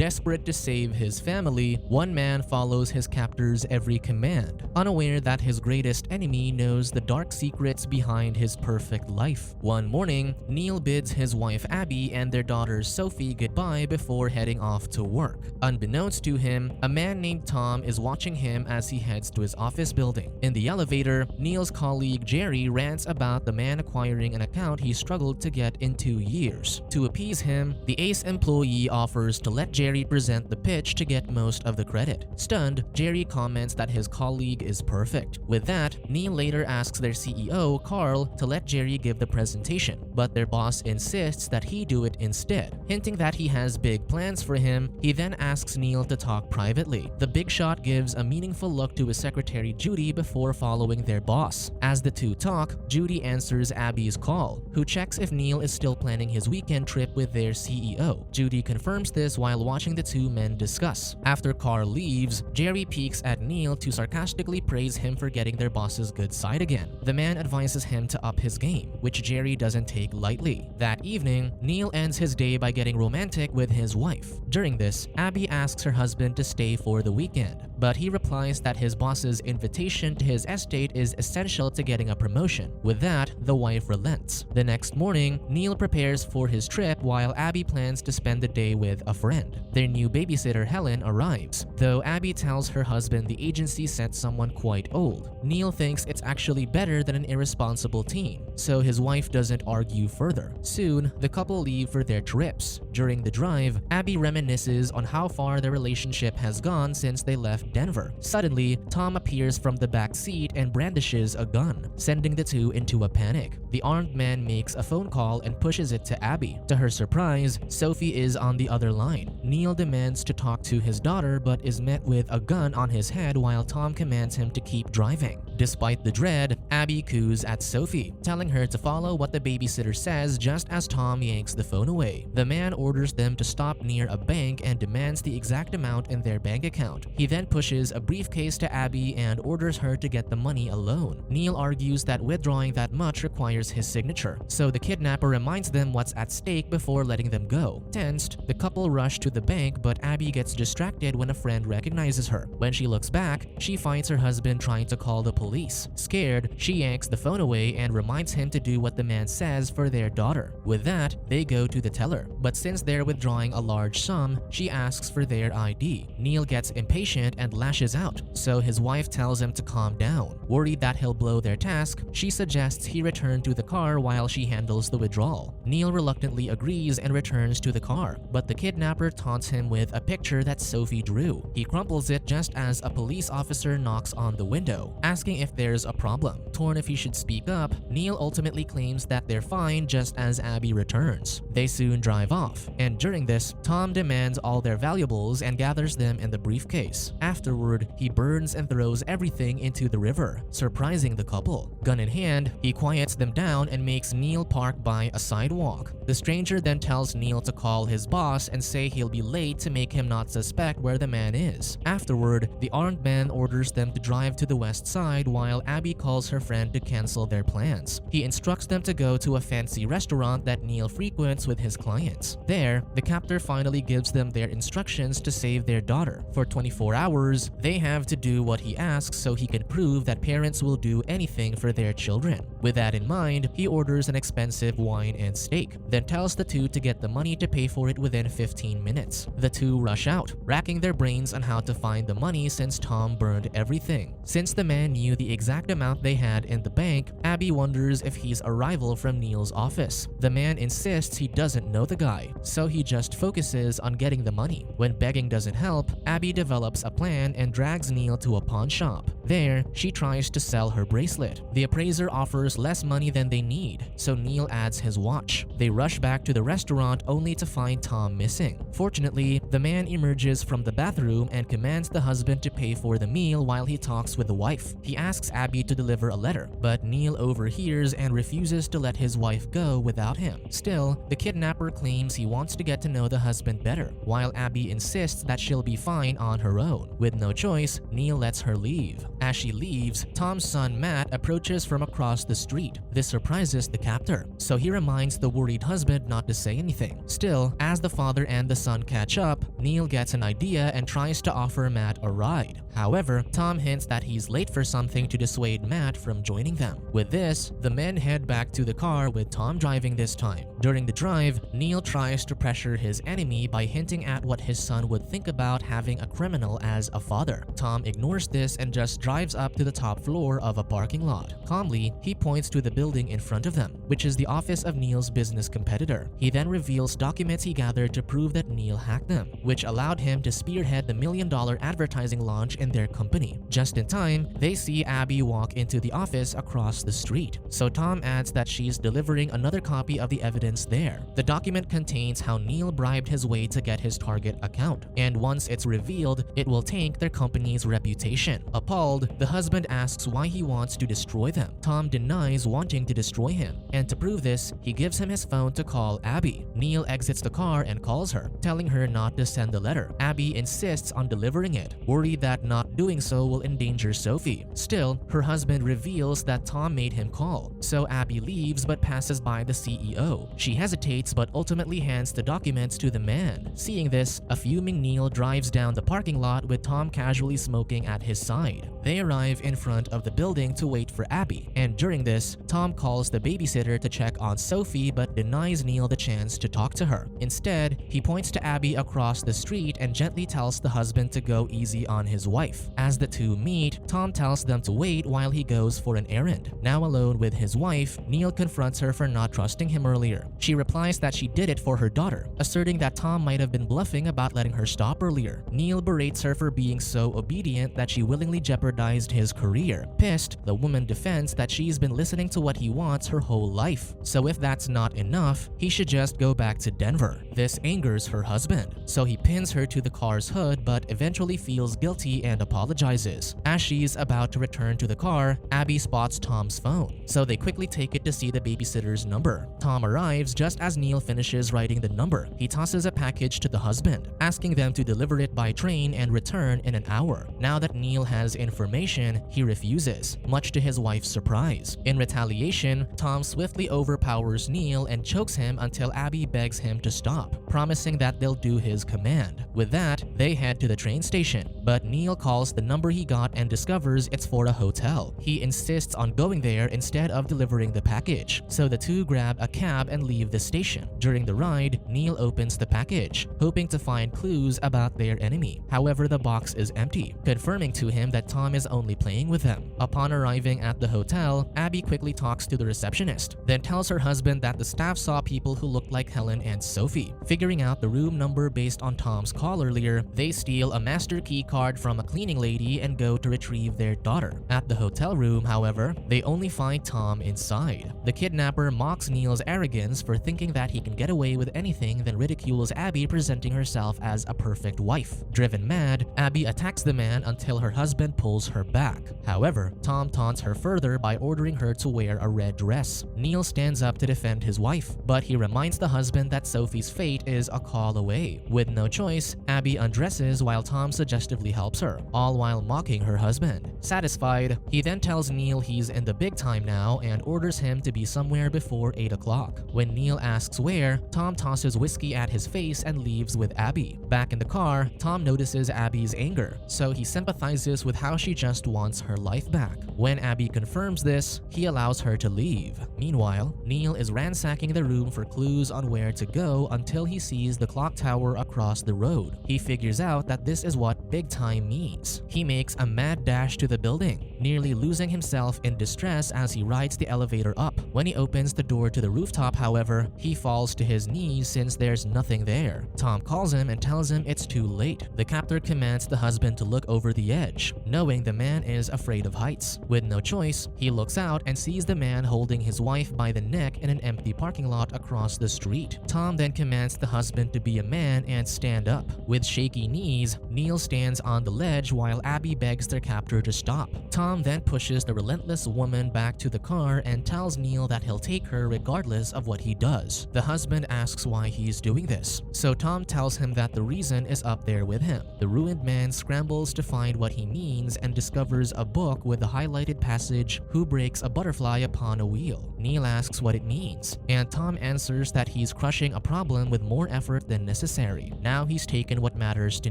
Desperate to save his family, one man follows his captor's every command, unaware that his greatest enemy knows the dark secrets behind his perfect life. One morning, Neil bids his wife Abby and their daughter Sophie goodbye before heading off to work. Unbeknownst to him, a man named Tom is watching him as he heads to his office building. In the elevator, Neil's colleague Jerry rants about the man acquiring an account he struggled to get in 2 years. To appease him, the Ace employee offers to let Jerry present the pitch to get most of the credit. Stunned, Jerry comments that his colleague is perfect. With that, Neil later asks their CEO, Carl, to let Jerry give the presentation, but their boss insists that he do it instead. Hinting that he has big plans for him, he then asks Neil to talk privately. The big shot gives a meaningful look to his secretary Judy before following their boss. As the two talk, Judy answers Abby's call, who checks if Neil is still planning his weekend trip with their CEO. Judy confirms this while watching the two men discuss. After Carl leaves, Jerry peeks at Neil to sarcastically praise him for getting their boss's good side again. The man advises him to up his game, which Jerry doesn't take lightly. That evening, Neil ends his day by getting romantic with his wife. During this, Abby asks her husband to stay for the weekend, but he replies that his boss's invitation to his estate is essential to getting a promotion. With that, the wife relents. The next morning, Neil prepares for his trip while Abby plans to spend the day with a friend. Their new babysitter Helen arrives, though Abby tells her husband the agency sent someone quite old. Neil thinks it's actually better than an irresponsible teen, so his wife doesn't argue further. Soon, the couple leave for their trips. During the drive, Abby reminisces on how far their relationship has gone since they left Denver. Suddenly, Tom appears from the back seat and brandishes a gun, sending the two into a panic. The armed man makes a phone call and pushes it to Abby. To her surprise, Sophie is on the other line. Neil demands to talk to his daughter but is met with a gun on his head while Tom commands him to keep driving. Despite the dread, Abby coos at Sophie, telling her to follow what the babysitter says just as Tom yanks the phone away. The man orders them to stop near a bank and demands the exact amount in their bank account. He then pushes a briefcase to Abby and orders her to get the money alone. Neil argues that withdrawing that much requires his signature, so the kidnapper reminds them what's at stake before letting them go. Tensed, the couple rush to the bank, but Abby gets distracted when a friend recognizes her. When she looks back, she finds her husband trying to call the police. Scared, she yanks the phone away and reminds him to do what the man says for their daughter. With that, they go to the teller, but since they're withdrawing a large sum, she asks for their ID. Neil gets impatient and lashes out, so his wife tells him to calm down. Worried that he'll blow their task, she suggests he return to the car while she handles the withdrawal. Neil reluctantly agrees and returns to the car, but the kidnapper taunts him with a picture that Sophie drew. He crumples it just as a police officer knocks on the window, asking if there's a problem. Torn if he should speak up, Neil ultimately claims that they're fine just as Abby returns. They soon drive off, and during this, Tom demands all their valuables and gathers them in the briefcase. Afterward, he burns and throws everything into the river, surprising the couple. Gun in hand, he quiets them down and makes Neil park by a sidewalk. The stranger then tells Neil to call his boss and say he'll be late to make him not suspect where the man is. Afterward, the armed man orders them to drive to the west side while Abby calls her friend to cancel their plans. He instructs them to go to a fancy restaurant that Neil frequents with his clients. There, the captor finally gives them their instructions to save their daughter. For 24 hours, they have to do what he asks so he can prove that parents will do anything for their children. With that in mind, he orders an expensive wine and steak, then tells the two to get the money to pay for it within 15 minutes. The two rush out, racking their brains on how to find the money since Tom burned everything. Since the man knew the exact amount they had in the bank, Abby wonders if he's a rival from Neil's office. The man insists he doesn't know the guy, so he just focuses on getting the money. When begging doesn't help, Abby develops a plan and drags Neil to a pawn shop. There, she tries to sell her bracelet. The appraiser offers less money than they need, so Neil adds his watch. They rush back to the restaurant only to find Tom missing. Fortunately, the man emerges from the bathroom and commands the husband to pay for the meal while he talks with the wife. He asks Abby to deliver a letter, but Neil overhears and refuses to let his wife go without him. Still, the kidnapper claims he wants to get to know the husband better, while Abby insists that she'll be fine on her own. With no choice, Neil lets her leave. As she leaves, Tom's son Matt approaches from across the street. This surprises the captor, so he reminds the worried husband not to say anything. Still, as the father and the son catch up, Neil gets an idea and tries to offer Matt a ride. However, Tom hints that he's late for something to dissuade Matt from joining them. With this, the men head back to the car with Tom driving this time. During the drive, Neil tries to pressure his enemy by hinting at what his son would think about having a criminal as a father. Tom ignores this and just drives up to the top floor of a parking lot. Calmly, he points to the building in front of them, which is the office of Neil's business competitor. He then reveals documents he gathered to prove that Neil hacked them, which allowed him to spearhead the $1 million advertising launch in their company. Just in time, they see Abby walk into the office across the street, so Tom adds that she's delivering another copy of the evidence there. The document contains how Neil bribed his way to get his target account, and once it's revealed, it will tank their company's reputation. Appalled, the husband asks why he wants to destroy them. Tom denies wanting to destroy him, and to prove this, he gives him his phone to call Abby. Neil exits the car and calls her, telling her not to send the letter. Abby insists on delivering it, worried that not doing so will endanger Sophie. Still, her husband reveals that Tom made him call, so Abby leaves but passes by the CEO. She hesitates but ultimately hands the documents to the man. Seeing this, a fuming Neil drives down the parking lot with Tom casually smoking at his side. They arrive in front of the building to wait for Abby, and during this, Tom calls the babysitter to check on Sophie but denies Neil the chance to talk to her. Instead, he points to Abby across the street and gently tells the husband to go easy on his wife. As the two meet, Tom tells them to wait while he goes for an errand. Now alone with his wife, Neil confronts her for not trusting him earlier. She replies that she did it for her daughter, asserting that Tom might have been bluffing about letting her stop earlier. Neil berates her for being so obedient that she willingly jeopardized his career. Pissed, the woman defends that she's been listening to what he wants her whole life, so if that's not enough, he should just go back to Denver. This angers her husband, so he pins her to the car's hood but eventually feels guilty and apologizes. As she's about to return to the car, Abby spots Tom's phone, so they quickly take it to see the babysitter's number. Tom arrives just as Neil finishes writing the number. He tosses a package to the husband, asking them to deliver it by train and return in an hour. Now that Neil has information, he refuses, much to his wife's surprise. In retaliation, Tom swiftly overpowers Neil and chokes him until Abby begs him to stop, promising that they'll do his command. With that, they head to the train station, but Neil calls the number he got and discovers it's for a hotel. He insists on going there instead of delivering the package, so the two grab a cab and leave the station. During the ride, Neil opens the package, hoping to find clues about their enemy. However, the box is empty, confirming to him that Tom is only playing with them. Upon arriving at the hotel, Abby quickly talks to the receptionist, then tells her husband that the staff saw people who looked like Helen and Sophie. Figuring out the room number based on Tom's call earlier, they steal a master key card from a cleaning lady and go to retrieve their daughter. At the hotel room, however, they only find Tom inside. The kidnapper mocks Neil's arrogance for thinking that he can get away with anything, then ridicules Abby presenting herself as a perfect wife. Driven mad, Abby attacks the man until her husband pulls her back. However, Tom taunts her further by ordering her to wear a red dress. Neil stands up to defend his wife, but he reminds the husband that Sophie's fate is a call away. With no choice, Abby undresses while Tom suggestively helps her, all while mocking her husband. Satisfied, he then tells Neil he's in the big time now and orders him to be somewhere before 8 o'clock. When Neil asks where, Tom tosses whiskey at his face and leaves with Abby. Back in the car, Tom notices Abby's anger, so he sympathizes with how she just wants her life back. When Abby confirms this, he allows her to leave. Meanwhile, Neil is ransacking the room for clues on where to go until he sees the clock tower across the road. He figures out that this is what big time means. He makes a mad dash to the building, nearly losing himself in distress as he rides the elevator up. When he opens the door to the rooftop, however, he falls to his knees since there's nothing there. Tom calls him and tells him it's too late. The captor commands the husband to look over the edge, knowing the man is afraid of heights. With no choice, he looks out and sees the man holding his wife by the neck in an empty parking lot across the street. Tom then commands the husband to be a man and stand up. With shaky knees, Neil stands on the ledge while Abby begs their captor to stop. Tom then pushes the relentless woman back to the car and tells Neil that he'll take her regardless of what he does. The husband asks why he's doing this, so Tom tells him that the reason is up there with him. The ruined man scrambles to find what he means and discovers a book with the highlighted passage, "Who breaks a butterfly upon a wheel?" Neil asks what it means, and Tom answers that he's crushing a problem with more effort than necessary. Now he's taken what matters to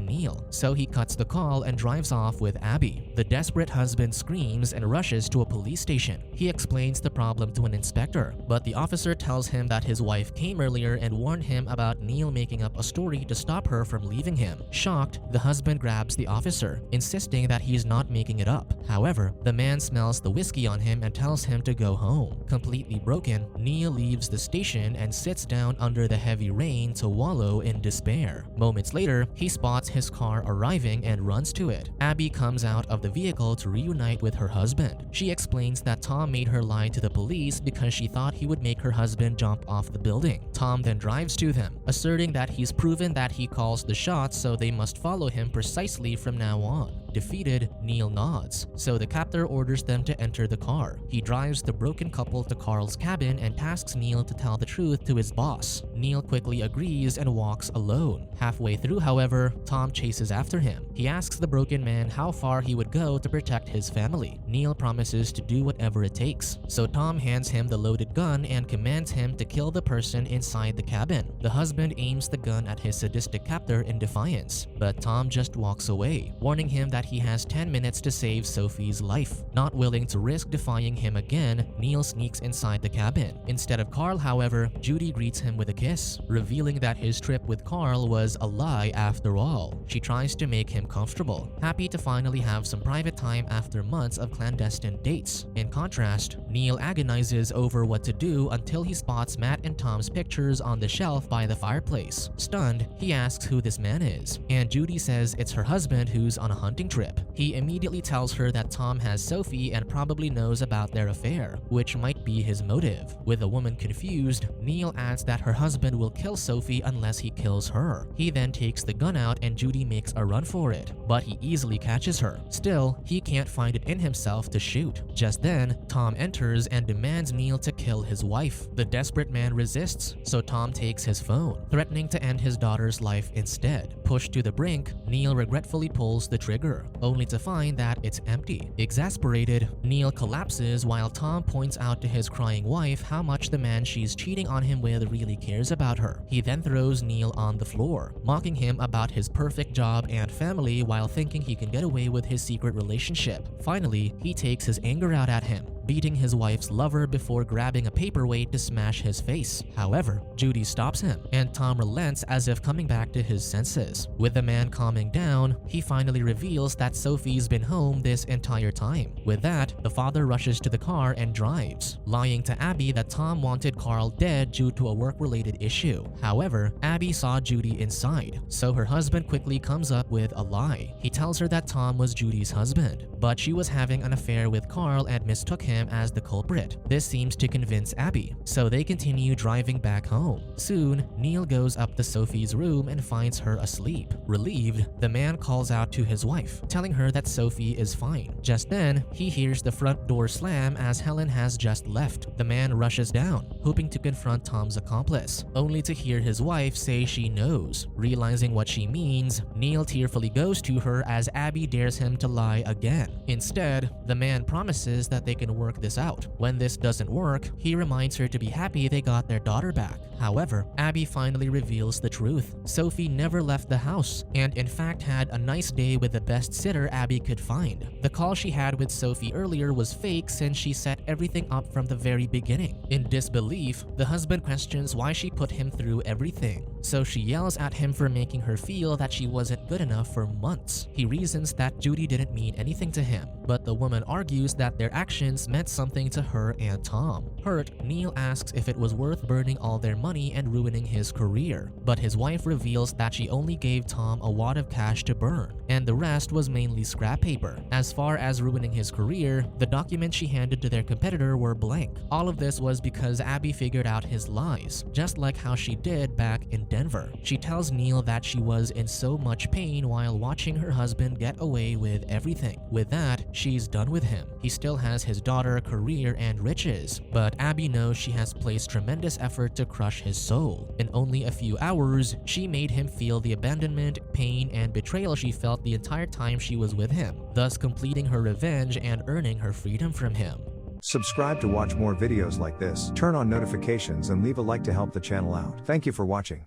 Neil, so he cuts the call and drives off with Abby. The desperate husband screams and rushes to a police station. He explains the problem to an inspector, but the officer tells him that his wife came earlier and warned him about Neil making up a story to stop her from leaving him. Shocked, the husband grabs the officer, insisting that he's not making it up. However, the man smells the whiskey on him and tells him to go home. Completely broken, Neil leaves the station and sits down under the heavy rain to wallow in despair. Moments later, he spots his car arriving and runs to it. Abby comes out of the vehicle to reunite with her husband. She explains that Tom made her lie to the police because she thought he would make her husband jump off the building. Tom then drives to them, asserting that he's proven that he calls the shots, so they must follow him precisely from now on. Defeated, Neil nods, so the captor orders them to enter the car. He drives the broken couple to Carl's cabin and tasks Neil to tell the truth to his boss. Neil quickly agrees and walks alone. Halfway through, however, Tom chases after him. He asks the broken man how far he would go to protect his family. Neil promises to do whatever it takes, so Tom hands him the loaded gun and commands him to kill the person inside the cabin. The husband aims the gun at his sadistic captor in defiance, but Tom just walks away, warning him that he has 10 minutes to save Sophie's life. Not willing to risk defying him again, Neil sneaks inside the cabin. Instead of Carl, however, Judy greets him with a kiss, revealing that his trip with Carl was a lie after all. She tries to make him comfortable, happy to finally have some private time after months of clandestine dates. In contrast, Neil agonizes over what to do until he spots Matt and Tom's pictures on the shelf by the fireplace. Stunned, he asks who this man is, and Judy says it's her husband who's on a hunting trip. He immediately tells her that Tom has Sophie and probably knows about their affair, which might be his motive. With the woman confused, Neil adds that her husband will kill Sophie unless he kills her. He then takes the gun out and Judy makes a run for it, but he easily catches her. Still, he can't find it in himself to shoot. Just then, Tom enters and demands Neil to kill his wife. The desperate man resists, so Tom takes his phone, threatening to end his daughter's life instead. Pushed to the brink, Neil regretfully pulls the trigger, only to find that it's empty. Exasperated, Neil collapses while Tom points out to his crying wife how much the man she's cheating on him with really cares about her. He then throws Neil on the floor, mocking him about his perfect job and family while thinking he can get away with his secret relationship. Finally, he takes his anger out at him, beating his wife's lover before grabbing a paperweight to smash his face. However, Judy stops him, and Tom relents as if coming back to his senses. With the man calming down, he finally reveals that Sophie's been home this entire time. With that, the father rushes to the car and drives, lying to Abby that Tom wanted Carl dead due to a work-related issue. However, Abby saw Judy inside, so her husband quickly comes up with a lie. He tells her that Tom was Judy's husband, but she was having an affair with Carl and mistook him as the culprit. This seems to convince Abby, so they continue driving back home. Soon, Neil goes up to Sophie's room and finds her asleep. Relieved, the man calls out to his wife, telling her that Sophie is fine. Just then, he hears the front door slam as Helen has just left. The man rushes down, hoping to confront Tom's accomplice, only to hear his wife say she knows. Realizing what she means, Neil tearfully goes to her as Abby dares him to lie again. Instead, the man promises that they can work this out. When this doesn't work, he reminds her to be happy they got their daughter back. However, Abby finally reveals the truth. Sophie never left the house, and in fact had a nice day with the best sitter Abby could find. The call she had with Sophie earlier was fake since she set everything up from the very beginning. In disbelief, the husband questions why she put him through everything, so she yells at him for making her feel that she wasn't good enough for months. He reasons that Judy didn't mean anything to him, but the woman argues that their actions meant something to her and Tom. Hurt, Neil asks if it was worth burning all their money and ruining his career, but his wife reveals that she only gave Tom a wad of cash to burn, and the rest was mainly scrap paper. As far as ruining his career, the documents she handed to their competitor were blank. All of this was because Abby figured out his lies, just like how she did back in Denver. She tells Neil that she was in so much pain while watching her husband get away with everything. With that, she's done with him. He still has his daughter, career, and riches, but Abby knows she has placed tremendous effort to crush his soul. In only a few hours, she made him feel the abandonment, pain, and betrayal she felt the entire time she was with him, thus completing her revenge and earning her freedom from him. Subscribe to watch more videos like this, turn on notifications and leave a like to help the channel out. Thank you for watching.